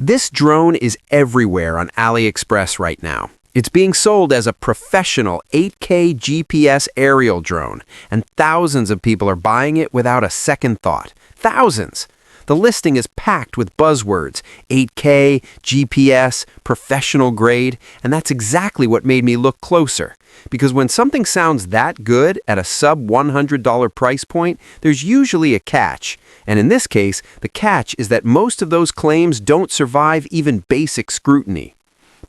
This drone is everywhere on AliExpress right now. It's being sold as a professional 8K GPS aerial drone, and thousands of people are buying it without a second thought. Thousands! The listing is packed with buzzwords: 8K, GPS, professional grade, and that's exactly what made me look closer. Because when something sounds that good at a sub-$100 price point, there's usually a catch. And in this case, the catch is that most of those claims don't survive even basic scrutiny.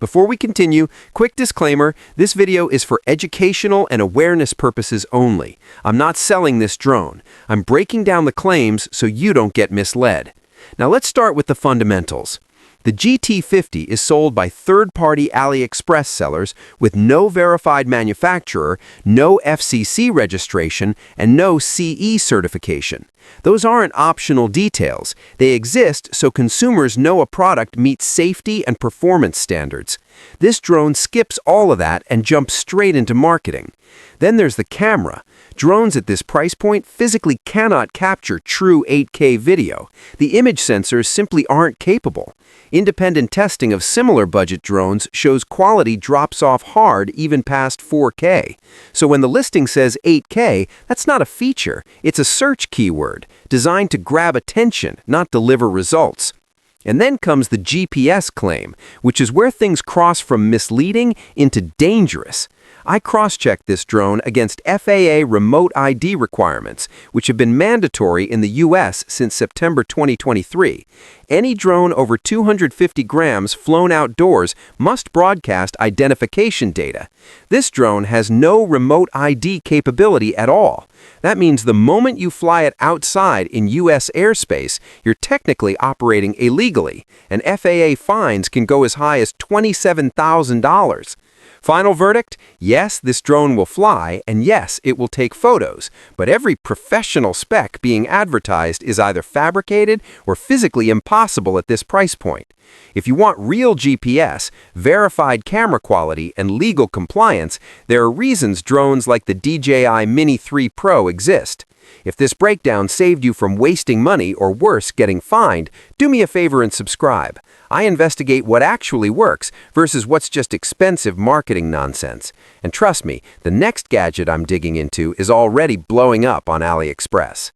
Before we continue, quick disclaimer, this video is for educational and awareness purposes only. I'm not selling this drone. I'm breaking down the claims so you don't get misled. Now let's start with the fundamentals. The GT50 is sold by third-party AliExpress sellers with no verified manufacturer, no FCC registration, and no CE certification. Those aren't optional details. They exist so consumers know a product meets safety and performance standards. This drone skips all of that and jumps straight into marketing. Then there's the camera. Drones at this price point physically cannot capture true 8K video. The image sensors simply aren't capable. Independent testing of similar budget drones shows quality drops off hard even past 4K. So when the listing says 8K, that's not a feature. It's a search keyword, designed to grab attention, not deliver results. And then comes the GPS claim, which is where things cross from misleading into dangerous. I cross-checked this drone against FAA remote ID requirements, which have been mandatory in the US since September 2023. Any drone over 250 grams flown outdoors must broadcast identification data. This drone has no remote ID capability at all. That means the moment you fly it outside in US airspace, you're technically operating illegally, and FAA fines can go as high as $27,000. Final verdict? Yes, this drone will fly, and yes, it will take photos, but every professional spec being advertised is either fabricated or physically impossible at this price point. If you want real GPS, verified camera quality, and legal compliance, there are reasons drones like the DJI Mini 3 Pro exist. If this breakdown saved you from wasting money or worse, getting fined, do me a favor and subscribe. I investigate what actually works versus what's just expensive marketing nonsense. And trust me, the next gadget I'm digging into is already blowing up on AliExpress.